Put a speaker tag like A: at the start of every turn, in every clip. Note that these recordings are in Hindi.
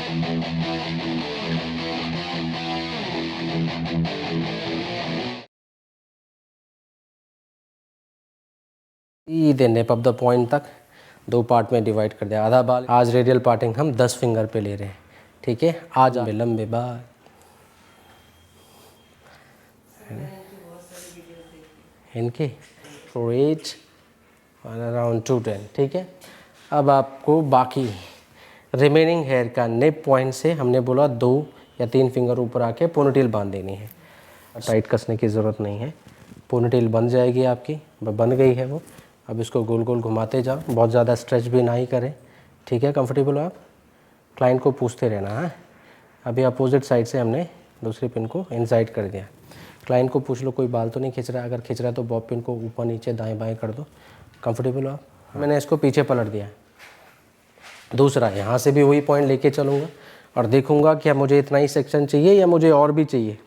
A: The nap of the point तक 2 पार्ट में डिवाइड कर दिया। आधा बाल आज रेडियल पार्टिंग हम 10 फिंगर पे ले रहे हैं, ठीक है। आज लंबे बाल इनके 4 8 और अराउंड 210, ठीक है। अब आपको बाकी रिमेनिंग हेयर का नेप पॉइंट से हमने बोला 2 या 3 फिंगर ऊपर आके पोनीटेल बांध देनी है। टाइट कसने की ज़रूरत नहीं है, पोनीटेल बन जाएगी आपकी, बन गई है वो। अब इसको गोल गोल घुमाते जाओ, बहुत ज़्यादा स्ट्रेच भी ना ही करें, ठीक है। कंफर्टेबल हो आप, क्लाइंट को पूछते रहना है। अभी अपोजिट साइड से हमने दूसरी पिन को इनसाइड कर दिया। क्लाइंट को पूछ लो कोई बाल तो नहीं खींच रहा है, अगर खींच रहा है तो बॉब पिन को ऊपर नीचे दाएं बाएं कर दो। कंफर्टेबल हो आप। मैंने इसको पीछे पलट दिया। दूसरा यहाँ से भी वही पॉइंट लेके चलूँगा और देखूँगा क्या मुझे इतना ही सेक्शन चाहिए या मुझे और भी चाहिए।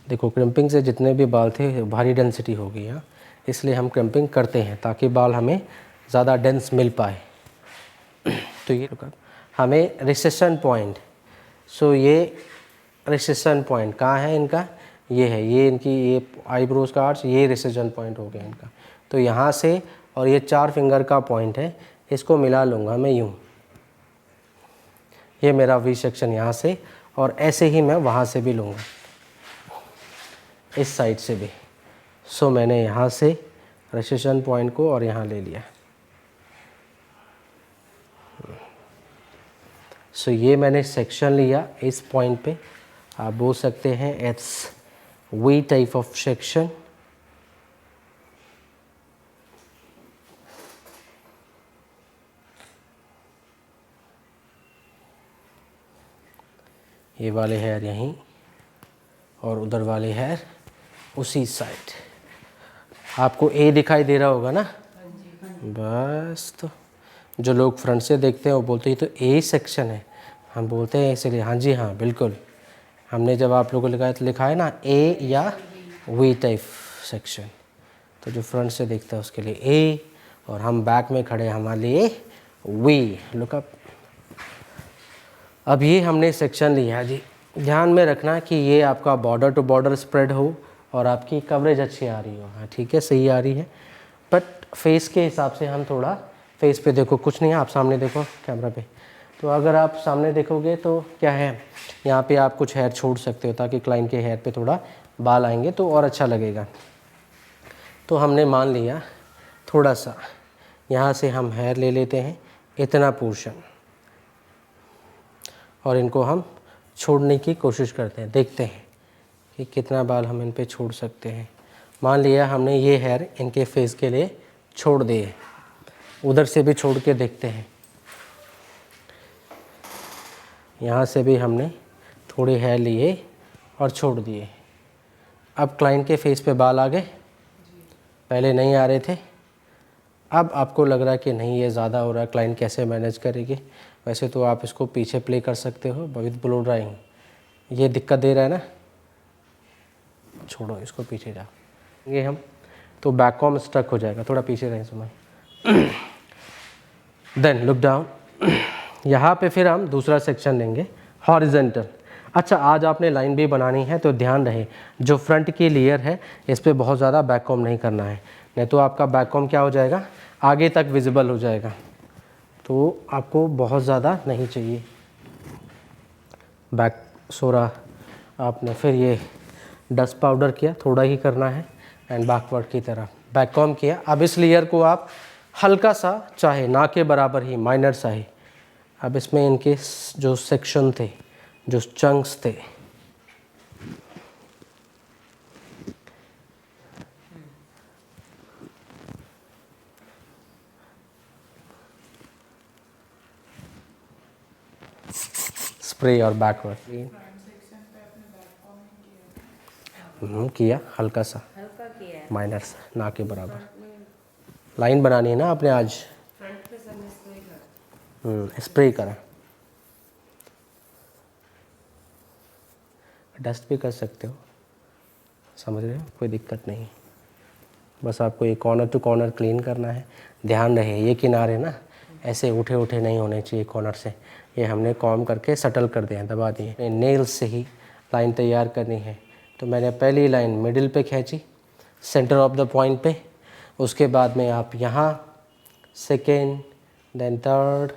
A: देखो क्रिम्पिंग से जितने भी बाल थे भारी डेंसिटी हो गई है, इसलिए हम क्रिम्पिंग करते हैं ताकि बाल हमें ज़्यादा डेंस मिल पाए। तो ये हमें रिसेशन पॉइंट, सो ये रिसेशन पॉइंट कहाँ है इनका, ये है, ये इनकी ये आईब्रोज का आर्च, ये रिसेशन पॉइंट हो गया इनका। तो यहाँ से और ये 4 फिंगर का पॉइंट है, इसको मिला लूँगा मैं यूँ, ये मेरा वी सेक्शन यहाँ से, और ऐसे ही मैं वहाँ से भी लूँगा, इस साइड से भी। सो मैंने यहाँ से रिसेशन पॉइंट को और यहाँ ले लिया। सो ये मैंने सेक्शन लिया इस पॉइंट पे, आप बोल सकते हैं it's V type of section. ये वाले हेयर यहीं और उधर वाले हेयर उसी साइड। आपको ए दिखाई दे रहा होगा ना, बस। तो जो लोग फ्रंट से देखते हैं वो बोलते हैं तो ए सेक्शन है, हम बोलते हैं इसलिए हाँ जी हाँ बिल्कुल। हमने जब आप लोगों को लिखा है ना ए या वी टाइप सेक्शन, तो जो फ्रंट से देखता है उसके लिए ए, और हम बैक में खड़े हमारे लिए वी। Look up. अब ये हमने सेक्शन लिया जी। ध्यान में रखना कि ये आपका बॉर्डर टू बॉर्डर स्प्रेड हो और आपकी कवरेज अच्छी आ रही हो। हाँ ठीक है, सही आ रही है। बट फेस के हिसाब से हम थोड़ा, फेस पे देखो कुछ नहीं है, आप सामने देखो कैमरा पे, तो अगर आप सामने देखोगे तो क्या है, यहाँ पे आप कुछ हेयर छोड़ सकते हो ताकि क्लाइंट के हेयर पे थोड़ा बाल आएंगे तो और अच्छा लगेगा। तो हमने मान लिया थोड़ा सा यहाँ से हम हेयर ले लेते हैं, इतना पोर्शन, और इनको हम छोड़ने की कोशिश करते हैं, देखते हैं कि कितना बाल हम इन पे छोड़ सकते हैं। मान लिया हमने ये हेयर इनके फेस के लिए छोड़ दिए, उधर से भी छोड़ के देखते हैं। यहाँ से भी हमने थोड़े हेयर लिए और छोड़ दिए। अब क्लाइंट के फेस पे बाल आ गए, पहले नहीं आ रहे थे, अब आपको लग रहा है कि नहीं ये ज़्यादा हो रहा है, क्लाइंट कैसे मैनेज करेगी। वैसे तो आप इसको पीछे प्ले कर सकते हो विद ब्लो ड्राइंग। ये दिक्कत दे रहा है ना, छोड़ो इसको, पीछे जाओ ये हम, तो बैक कॉम स्टक हो जाएगा, थोड़ा पीछे रहें समय। Then look down. यहाँ पे फिर हम दूसरा सेक्शन लेंगे हॉरिजेंटल। अच्छा, आज आपने लाइन भी बनानी है तो ध्यान रहे जो फ्रंट की लेयर है इस पर बहुत ज़्यादा बैक कॉम नहीं करना है, नहीं तो आपका बैक कॉम क्या हो जाएगा, आगे तक विजिबल हो जाएगा। तो आपको बहुत ज़्यादा नहीं चाहिए बैक सोरा। आपने फिर ये डस्ट पाउडर किया, थोड़ा ही करना है, एंड बैकवर्ड की तरफ बैक कॉम किया। अब इस लेयर को आप हल्का सा, चाहे ना के बराबर ही, माइनर सा ही, अब इसमें इनके जो सेक्शन थे, जो चंक्स थे, स्प्रे और बैकवर्ड किया, हल्का सा, माइनर सा, ना के बराबर। लाइन बनानी है ना आपने आज, स्प्रे करा। डस्ट भी कर सकते हो, समझ रहे हो, कोई दिक्कत नहीं। बस आपको ये कॉर्नर टू कॉर्नर क्लीन करना है। ध्यान रहे ये किनारे ना ऐसे उठे उठे नहीं होने चाहिए कॉर्नर से। ये हमने कॉम करके सटल कर दिए, दबा दिए। नेल्स से ही लाइन तैयार करनी है, तो मैंने पहली लाइन मिडिल पे खींची, सेंटर ऑफ द पॉइंट पे। उसके बाद में आप यहाँ सेकेंड, देन थर्ड,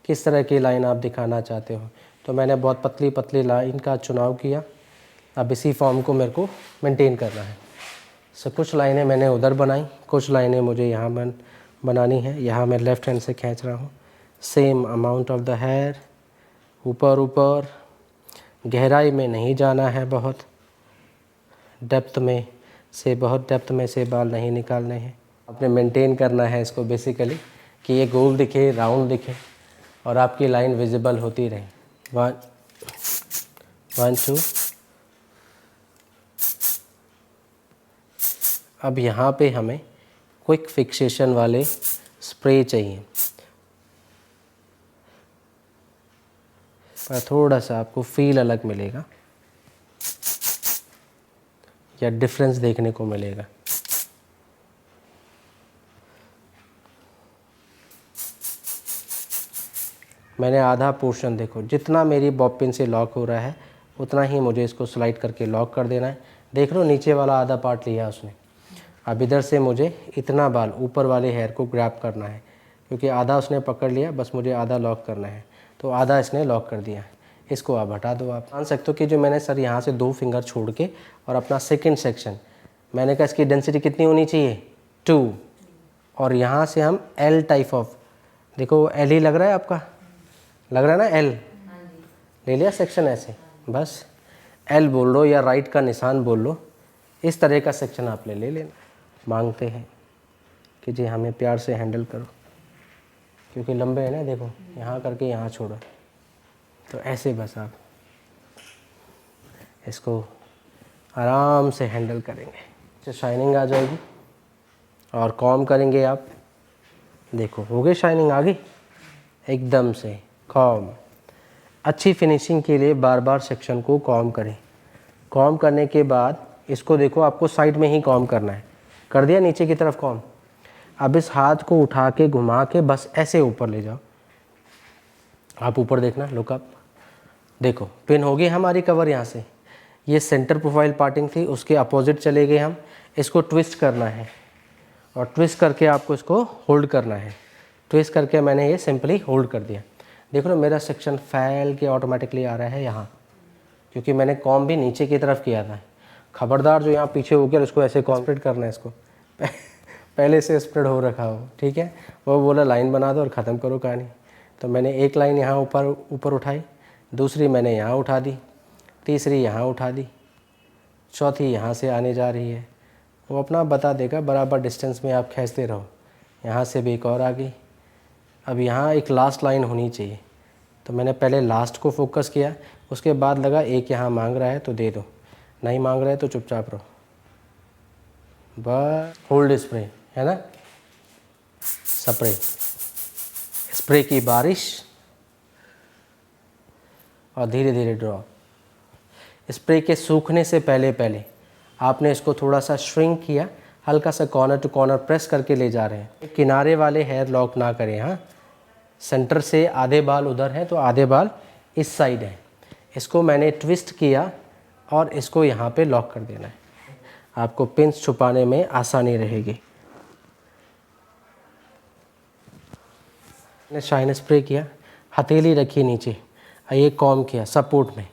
A: किस तरह की लाइन आप दिखाना चाहते हो। तो मैंने बहुत पतली पतली लाइन का चुनाव किया। अब इसी फॉर्म को मेरे को मेंटेन करना है। सो कुछ लाइनें मैंने उधर बनाई, कुछ लाइनें मुझे यहाँ बनानी है। यहाँ मैं लेफ़्ट हैंड से खींच रहा हूँ। Same amount of the hair, ऊपर ऊपर, गहराई में नहीं जाना है, बहुत डेप्थ में से बाल नहीं निकालने हैं। आपने मेंटेन करना है इसको बेसिकली कि ये गोल दिखे, राउंड दिखे और आपकी लाइन विजिबल होती रहे। 1 2। अब यहाँ पे हमें क्विक फिक्सेशन वाले स्प्रे चाहिए, पर थोड़ा सा आपको फील अलग मिलेगा या डिफरेंस देखने को मिलेगा। मैंने आधा पोर्शन, देखो जितना मेरी बॉब पिन से लॉक हो रहा है उतना ही मुझे इसको स्लाइड करके लॉक कर देना है। देख लो नीचे वाला आधा पार्ट लिया उसने। अब इधर से मुझे इतना बाल ऊपर वाले हेयर को ग्रैब करना है, क्योंकि आधा उसने पकड़ लिया, बस मुझे आधा लॉक करना है। तो आधा इसने लॉक कर दिया, इसको आप हटा दो। आप मान सकते हो कि जो मैंने सर यहाँ से 2 फिंगर छोड़ के और अपना सेकंड सेक्शन, मैंने कहा इसकी डेंसिटी कितनी होनी चाहिए 2, और यहाँ से हम एल टाइप ऑफ, देखो एल ही लग रहा है आपका, लग रहा है ना एल, ले लिया सेक्शन ऐसे, बस एल बोल लो या राइट का निशान बोल लो, इस तरह का सेक्शन आप ले लेना। मांगते हैं कि जी हमें प्यार से हैंडल करो, क्योंकि लंबे हैं ना, देखो यहाँ करके यहाँ छोड़ो। तो ऐसे बस आप इसको आराम से हैंडल करेंगे, तो शाइनिंग आ जाएगी। और कॉम करेंगे आप, देखो हो गई शाइनिंग, आ गई एकदम से। कॉम, अच्छी फिनिशिंग के लिए बार बार सेक्शन को कॉम करें। कॉम करने के बाद इसको देखो, आपको साइड में ही कॉम करना है, कर दिया नीचे की तरफ कॉम। अब इस हाथ को उठा के घुमा के बस ऐसे ऊपर ले जाओ। आप ऊपर देखना, लुक अप, देखो पिन हो गई हमारी कवर। यहाँ से ये सेंटर प्रोफाइल पार्टिंग थी, उसके अपोजिट चले गए हम। इसको ट्विस्ट करना है और ट्विस्ट करके आपको इसको होल्ड करना है। ट्विस्ट करके मैंने ये सिंपली होल्ड कर दिया। देखो ना मेरा सेक्शन फैल के ऑटोमेटिकली आ रहा है यहाँ, क्योंकि मैंने कॉम भी नीचे की तरफ किया था। खबरदार जो यहाँ पीछे हो गया उसको ऐसे कॉन्स्प्रेड करना है, इसको पहले से स्प्रेड हो रखा हो, ठीक है। वो बोला लाइन बना दो और ख़त्म करो कहानी। तो मैंने एक लाइन यहाँ ऊपर उठाई, दूसरी मैंने यहाँ उठा दी, तीसरी यहाँ उठा दी, चौथी यहाँ से आने जा रही है। वो अपना बता देगा, बराबर डिस्टेंस में आप खींचते रहो। यहाँ से भी एक और आ गई। अब यहाँ एक लास्ट लाइन होनी चाहिए, तो मैंने पहले लास्ट को फोकस किया, उसके बाद लगा एक यहाँ मांग रहा है तो दे दो, नहीं मांग रहा है तो चुपचाप रहो। बस होल्ड स्प्रे है ना, स्प्रे की बारिश और धीरे धीरे ड्रॉप। स्प्रे के सूखने से पहले आपने इसको थोड़ा सा श्रिंक किया, हल्का सा कॉर्नर टू कॉर्नर प्रेस करके ले जा रहे हैं। किनारे वाले हेयर लॉक ना करें। हाँ, सेंटर से आधे बाल उधर हैं तो आधे बाल इस साइड है। इसको मैंने ट्विस्ट किया और इसको यहाँ पे लॉक कर देना है। आपको पिंस छुपाने में आसानी रहेगी। मैंने शाइन स्प्रे किया, हथेली रखी नीचे, ये कॉम किया सपोर्ट में,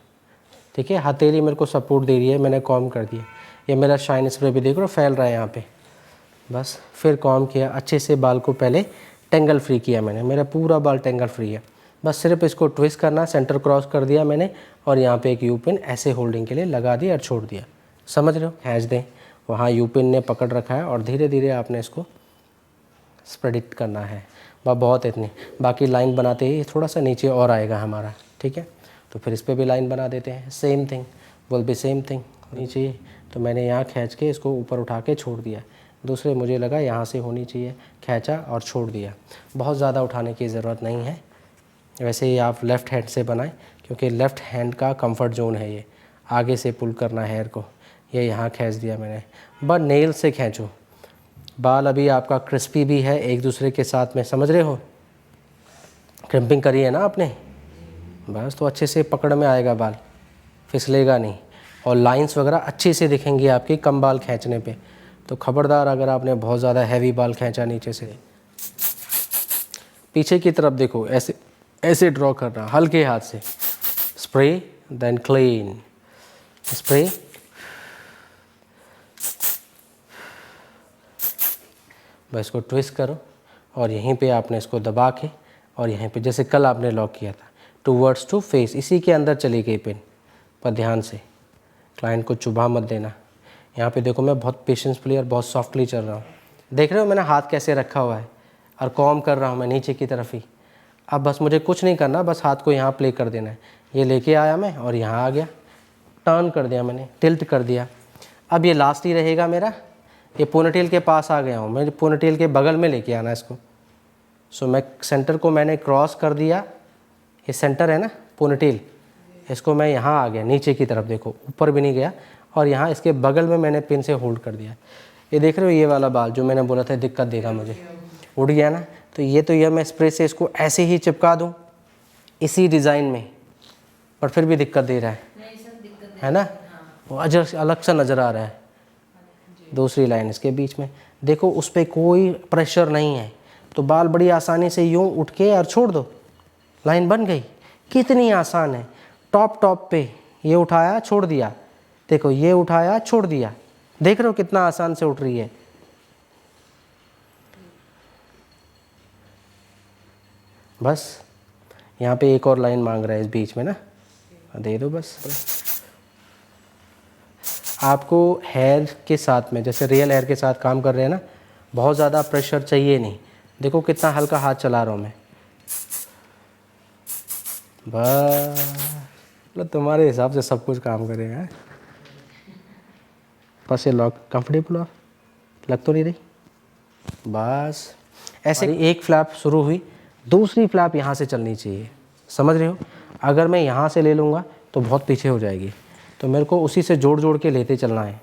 A: ठीक है। हथेली मेरे को सपोर्ट दे रही है, मैंने कॉम कर दिया। ये मेरा शाइन स्प्रे भी देख लो फैल रहा है यहाँ पे। बस फिर कॉम किया अच्छे से, बाल को पहले टेंगल फ्री किया मैंने, मेरा पूरा बाल टेंगल फ्री है। बस सिर्फ इसको ट्विस्ट करना, सेंटर क्रॉस कर दिया मैंने और यहाँ पे एक यू पिन ऐसे होल्डिंग के लिए लगा दिया और छोड़ दिया। समझ रहे हो, खींच दें, वहाँ यू पिन ने पकड़ रखा है और धीरे धीरे आपने इसको स्प्रेड करना है। बहुत इतनी, बाकी लाइन बनाते ही थोड़ा सा नीचे और आएगा हमारा, ठीक है। तो फिर इस पर भी लाइन बना देते हैं, same thing will be same thing. नीचे तो मैंने यहाँ खींच के इसको ऊपर उठा के छोड़ दिया, दूसरे मुझे लगा यहाँ से होनी चाहिए, खींचा और छोड़ दिया। बहुत ज़्यादा उठाने की ज़रूरत नहीं है। वैसे ही आप लेफ़्ट हैंड से बनाएं, क्योंकि लेफ़्ट हैंड का कंफर्ट जोन है ये। आगे से पुल करना है हेयर को, ये यहाँ खींच दिया मैंने। बस नेल से खींचो। बाल अभी आपका क्रिस्पी भी है एक दूसरे के साथ में, समझ रहे हो। क्रिम्पिंग करी है ना आपने, बस तो अच्छे से पकड़ में आएगा, बाल फिसलेगा नहीं और लाइंस वगैरह अच्छे से दिखेंगी आपकी कम बाल खींचने पे। तो खबरदार अगर आपने बहुत ज़्यादा हैवी बाल खींचा नीचे से, पीछे की तरफ देखो, ऐसे ऐसे ड्रॉ करना हल्के हाथ से, स्प्रे देन क्लीन, स्प्रे बस इसको ट्विस्ट करो और यहीं पे आपने इसको दबा के और यहीं पे जैसे कल आपने लॉक किया था टूवर्ड्स टू फेस, इसी के अंदर चली गई पिन, पर ध्यान से क्लाइंट को चुभा मत देना। यहाँ पे देखो मैं बहुत पेशेंसफुली और बहुत सॉफ्टली चल रहा हूँ, देख रहे हो मैंने हाथ कैसे रखा हुआ है और कॉम कर रहा हूँ मैं नीचे की तरफ ही। अब बस मुझे कुछ नहीं करना, बस हाथ को यहाँ प्ले कर देना है, ये लेके आया मैं और यहाँ आ गया, टर्न कर दिया मैंने, टिल्ट कर दिया। अब ये लास्ट ही रहेगा मेरा, ये पोनीटेल के पास आ गया हूँ मैं, पोनीटेल के बगल में लेके आना इसको। सो मैं सेंटर को मैंने क्रॉस कर दिया, ये सेंटर है ना पोनीटेल, इसको मैं यहाँ आ गया नीचे की तरफ, देखो ऊपर भी नहीं गया, और यहाँ इसके बगल में मैंने पिन से होल्ड कर दिया। ये देख रहे हो ये वाला बाल जो मैंने बोला था दिक्कत देगा मुझे, उड़ गया ना, तो ये मैं स्प्रे से इसको ऐसे ही चिपका दूँ इसी डिज़ाइन में, पर फिर भी दिक्कत दे रहा है ना, वो अलग सा नज़र आ रहा है। दूसरी लाइन इसके बीच में देखो, उस पर कोई प्रेशर नहीं है, तो बाल बड़ी आसानी से यूँ उठ के और छोड़ दो, लाइन बन गई। कितनी आसान है, टॉप पे ये उठाया छोड़ दिया, देखो ये उठाया छोड़ दिया, देख रहे हो कितना आसान से उठ रही है। बस यहाँ पे एक और लाइन मांग रहा है इस बीच में ना, दे दो बस। आपको हेयर के साथ में, जैसे रियल हेयर के साथ काम कर रहे हैं ना, बहुत ज़्यादा प्रेशर चाहिए नहीं, देखो कितना हल्का हाथ चला रहा हूँ मैं, बस मतलब तुम्हारे हिसाब से सब कुछ काम करेगा। बस ये लॉक कंफर्टेबल हो, लग तो नहीं रही, बस ऐसे एक फ्लैप शुरू हुई, दूसरी फ्लैप यहाँ से चलनी चाहिए, समझ रहे हो। अगर मैं यहाँ से ले लूँगा तो बहुत पीछे हो जाएगी, तो मेरे को उसी से जोड़ जोड़ के लेते चलना है।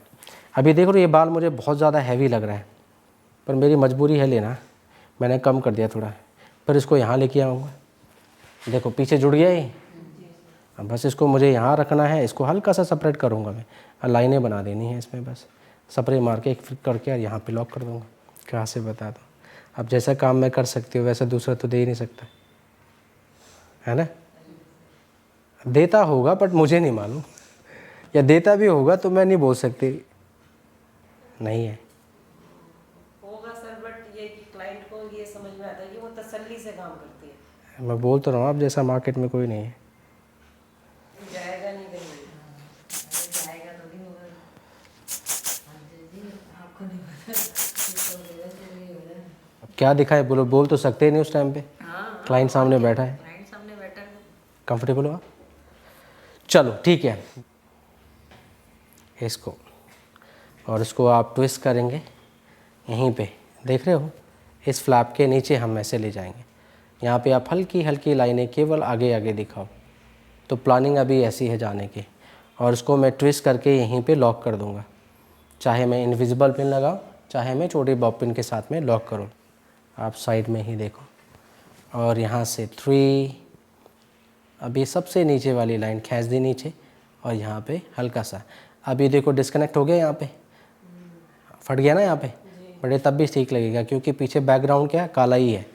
A: अभी देख रहे हो ये बाल मुझे बहुत ज़्यादा हैवी लग रहा है, पर मेरी मजबूरी है लेना, मैंने कम कर दिया थोड़ा, पर इसको यहाँ लेके आऊँगा, देखो पीछे जुड़ गया ये। अब बस इसको मुझे यहाँ रखना है, इसको हल्का सा सेपरेट करूँगा मैं, लाइनें बना देनी है इसमें, बस स्प्रे मार के एक फिट करके और यहाँ पे लॉक कर दूँगा। कहाँ से बता दो, अब जैसा काम मैं कर सकती हूँ वैसा दूसरा तो दे ही नहीं सकता है ना। देता होगा बट मुझे नहीं मालूम, या देता भी होगा तो मैं नहीं बोल सकती, नहीं है
B: होगा सर, बट ये कि क्लाइंट को ये समझ में आता है कि वो तसल्ली से काम करती है।
A: मैं बोल तो रहा हूँ, अब जैसा मार्केट में कोई नहीं है।
B: जाएगा नहीं कहीं, जाएगा तो नहीं होगा, आपको नहीं पता।
A: अब क्या दिखाए, बोलो, बोल तो सकते ही नहीं उस टाइम पे, क्लाइंट सामने बैठा है,
B: क्लाइंट सामने बैठा है,
A: कंफर्टेबल हो। चलो ठीक है, इसको और इसको आप ट्विस्ट करेंगे यहीं पे, देख रहे हो इस फ्लैप के नीचे हम ऐसे ले जाएंगे, यहाँ पे आप हल्की हल्की लाइनें केवल आगे आगे दिखाओ, तो प्लानिंग अभी ऐसी है जाने की। और इसको मैं ट्विस्ट करके यहीं पे लॉक कर दूँगा, चाहे मैं इनविजिबल पिन लगाऊँ, चाहे मैं छोटी बॉब पिन के साथ में लॉक करूँ। आप साइड में ही देखो, और यहाँ से 3, अभी सबसे नीचे वाली लाइन खींच दी नीचे, और यहाँ पे हल्का सा, अभी देखो डिस्कनेक्ट हो गया, यहाँ पे फट गया ना यहाँ पे, बट ये तब भी ठीक लगेगा क्योंकि पीछे बैकग्राउंड क्या काला ही है,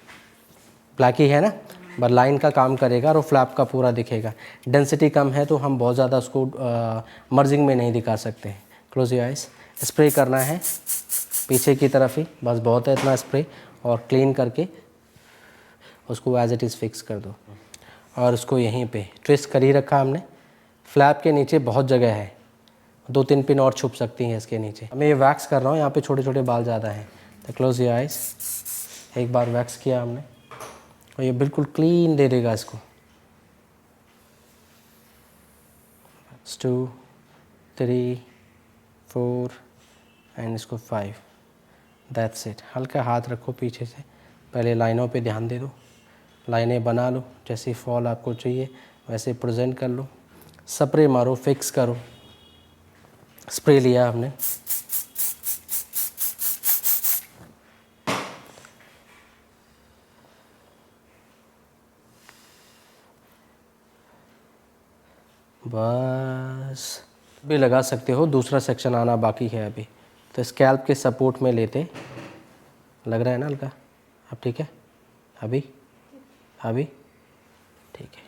A: ब्लैक ही है ना, बस लाइन का काम करेगा और फ्लैप का पूरा दिखेगा। डेंसिटी कम है तो हम बहुत ज़्यादा उसको मर्जिंग में नहीं दिखा सकते हैं। क्लोज योर आइज, स्प्रे करना है पीछे की तरफ ही, बस बहुत है इतना स्प्रे, और क्लीन करके उसको एज इट इज़ फिक्स कर दो। और उसको यहीं पे ट्विस्ट कर ही रखा हमने, फ्लैप के नीचे बहुत जगह है, 2-3 पिन और छुप सकती हैं इसके नीचे। मैं ये वैक्स कर रहा हूँ, यहाँ पे छोटे छोटे बाल ज़्यादा हैं, तो क्लोज योर आइज, एक बार वैक्स किया हमने और ये बिल्कुल क्लीन दे देगा इसको। 2, 3, 4 एंड इसको 5, दैट्स इट। हल्का हाथ रखो पीछे से, पहले लाइनों पे ध्यान दे दो, लाइनें बना लो, जैसी फॉल आपको चाहिए वैसे प्रेजेंट कर लो, स्प्रे मारो, फिक्स करो। स्प्रे लिया हमने, बस भी लगा सकते हो, दूसरा सेक्शन आना बाकी है अभी। तो स्कैल्प के सपोर्ट में लेते, लग रहा है ना हल्का? अब ठीक है? अभी अभी ठीक है।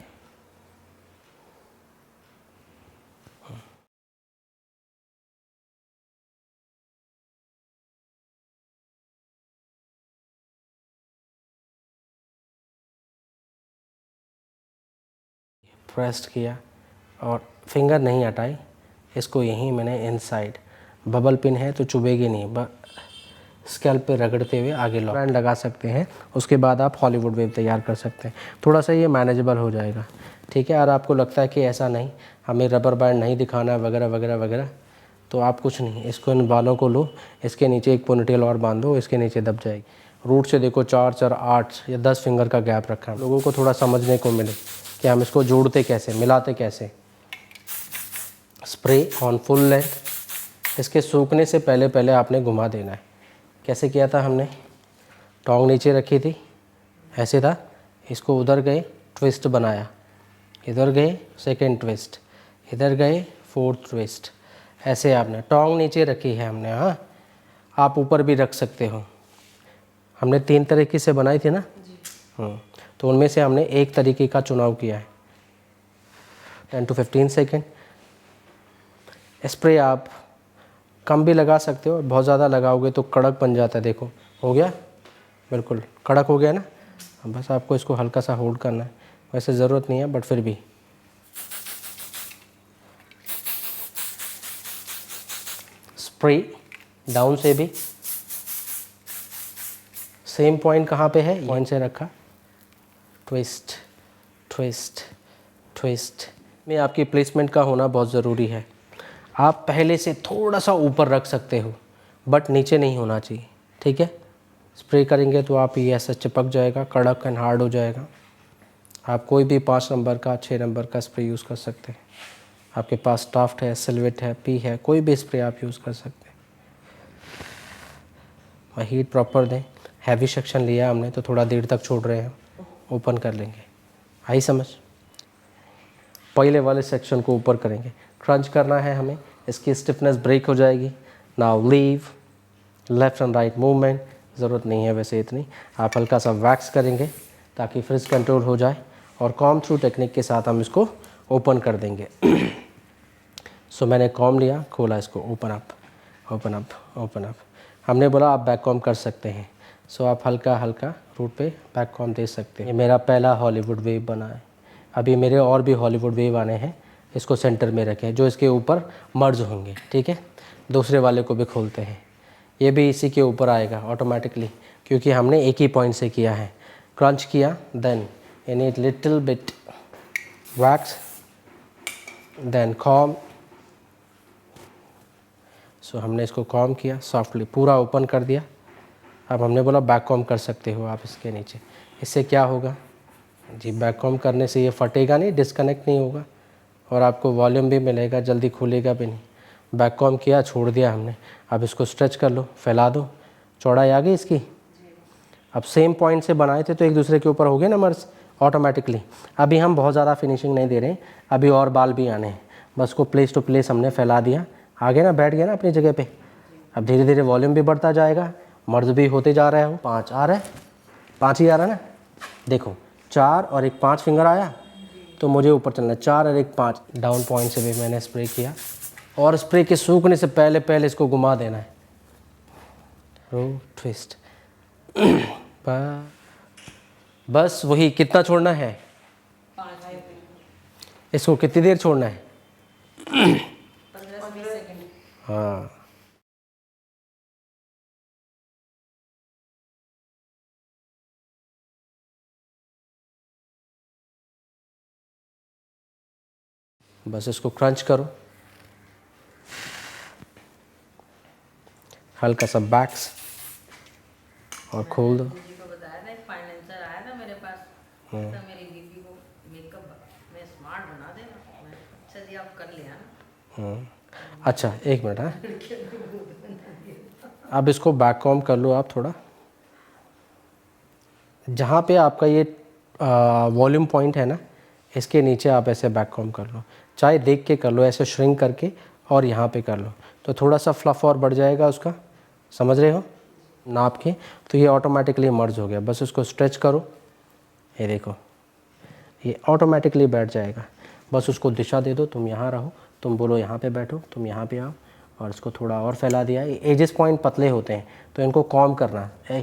A: प्रेस किया और फिंगर नहीं हटाई, इसको यहीं मैंने इनसाइड, बबल पिन है तो चुभेगी नहीं, स्कैल्प पे रगड़ते हुए आगे लॉक बैंड लगा सकते हैं। उसके बाद आप हॉलीवुड वेव तैयार कर सकते हैं। थोड़ा सा ये मैनेजेबल हो जाएगा, ठीक है। और आपको लगता है कि ऐसा नहीं, हमें रबर बैंड नहीं दिखाना है वगैरह वगैरह वगैरह, तो आप कुछ नहीं, इसको इन बालों को लो, इसके नीचे एक पोनीटेल और बांधो, इसके नीचे दब जाएगी। रूट से देखो 4 4 8 या 10 फिंगर का गैप रखा है। लोगों को थोड़ा समझने को मिले कि हम इसको जोड़ते कैसे, मिलाते कैसे। स्प्रे ऑन फुल लेंथ, इसके सूखने से पहले पहले आपने घुमा देना है। कैसे किया था हमने? टोंग नीचे रखी थी, ऐसे था, इसको उधर गए, ट्विस्ट बनाया, इधर गए सेकंड ट्विस्ट, इधर गए फोर्थ ट्विस्ट, ऐसे आपने टोंग नीचे रखी है हमने। हाँ, आप ऊपर भी रख सकते हो। हमने 3 तरीके से बनाई थी ना, तो उनमें से हमने एक तरीके का चुनाव किया है। 10 to 15 सेकेंड। स्प्रे आप कम भी लगा सकते हो, बहुत ज़्यादा लगाओगे तो कड़क बन जाता है। देखो हो गया, बिल्कुल कड़क हो गया ना। बस आपको इसको हल्का सा होल्ड करना है, वैसे ज़रूरत नहीं है बट फिर भी। स्प्रे डाउन से भी सेम पॉइंट कहाँ पे है, पॉइंट से रखा, ट्विस्ट ट्विस्ट ट्विस्ट में आपकी प्लेसमेंट का होना बहुत ज़रूरी है। आप पहले से थोड़ा सा ऊपर रख सकते हो बट नीचे नहीं होना चाहिए, ठीक है। स्प्रे करेंगे तो आप ये ऐसा चिपक जाएगा, कड़क एंड हार्ड हो जाएगा। आप कोई भी 5 नंबर का 6 नंबर का स्प्रे यूज़ कर सकते हैं। आपके पास स्टाफ्ट है, सिल्वेट है, पी है, कोई भी स्प्रे आप यूज़ कर सकते हैं। और हीट प्रॉपर दें। हैवी सेक्शन लिया हमने तो थोड़ा देर तक छोड़ रहे हैं, ओपन कर लेंगे। आई समझ? पहले वाले सेक्शन को ऊपर करेंगे, क्रंच करना है हमें, इसकी स्टिफनेस ब्रेक हो जाएगी। Now leave, left and right movement, ज़रूरत नहीं है वैसे इतनी। आप हल्का सा वैक्स करेंगे ताकि फ्रिज कंट्रोल हो जाए, और कॉम थ्रू टेक्निक के साथ हम इसको ओपन कर देंगे। सो मैंने कॉम लिया, खोला इसको, open up open up open up. हमने बोला आप बैक कॉम कर सकते हैं, सो आप हल्का हल्का रूट पे बैक कॉम दे सकते हैं। ये मेरा पहला हॉलीवुड वेव बना है। अभी मेरे और भी हॉलीवुड वेव आने हैं, इसको सेंटर में रखें जो इसके ऊपर मर्ज होंगे, ठीक है। दूसरे वाले को भी खोलते हैं, ये भी इसी के ऊपर आएगा ऑटोमेटिकली, क्योंकि हमने एक ही पॉइंट से किया है। क्रंच किया, then you need little bit wax, then comb। सो हमने इसको कॉम किया, सॉफ्टली पूरा ओपन कर दिया। अब हमने बोला बैक कॉम कर सकते हो आप इसके नीचे। इससे क्या होगा जी, बैक कॉम करने से ये फटेगा नहीं, डिस्कनेक्ट नहीं होगा, और आपको वॉल्यूम भी मिलेगा, जल्दी खुलेगा भी नहीं। बैक कॉम किया, छोड़ दिया हमने। अब इसको स्ट्रेच कर लो, फैला दो, चौड़ाई आ गई इसकी। अब सेम पॉइंट से बनाए थे तो एक दूसरे के ऊपर हो गए ना मर्ज ऑटोमेटिकली। अभी हम बहुत ज़्यादा फिनिशिंग नहीं दे रहे हैं, अभी और बाल भी आने हैं। बस को प्लेस टू प्लेस हमने फैला दिया, आगे ना बैठ गया ना अपनी जगह पे। अब धीरे धीरे वॉल्यूम भी बढ़ता जाएगा, मर्ज भी होते जा रहा है। 5 आ रहा है, 5 ही आ रहा है ना। देखो 4 और एक 5 फिंगर आया, तो मुझे ऊपर चलना है। 4 और एक 5 डाउन पॉइंट से भी मैंने स्प्रे किया, और स्प्रे के सूखने से पहले पहले इसको घुमा देना है। रो ट्विस्ट। बस वही, कितना छोड़ना है इसको, कितनी देर छोड़ना है?
B: 15 से 20 सेकंड।
A: हाँ, बस इसको क्रंच करो, हल्का सा बैक्स, और खोल दो।
B: दीदी को बताया था, एक फाइनेंसर आया था मेरे पास, तो मेरी दीदी को मेकअप में स्मार्ट बना देना। मैं अच्छा जी, आप कर लिया ना।
A: अच्छा एक मिनट। हाँ, अब इसको बैक कॉम कर लो आप थोड़ा, जहाँ पे आपका ये वॉल्यूम पॉइंट है ना, इसके नीचे आप ऐसे बैक कॉम्ब कर लो, चाहे देख के कर लो, ऐसे श्रिंक करके और यहाँ पे कर लो तो थोड़ा सा फ्लफ़ और बढ़ जाएगा उसका, समझ रहे हो, नाप के। तो ये ऑटोमेटिकली मर्ज हो गया, बस उसको स्ट्रेच करो, ये देखो ये ऑटोमेटिकली बैठ जाएगा। बस उसको दिशा दे दो, तुम यहाँ रहो, तुम बोलो यहाँ पे बैठो, तुम यहाँ पे आओ, और इसको थोड़ा और फैला दिया। एजेस पॉइंट पतले होते हैं तो इनको कॉम्ब करना है।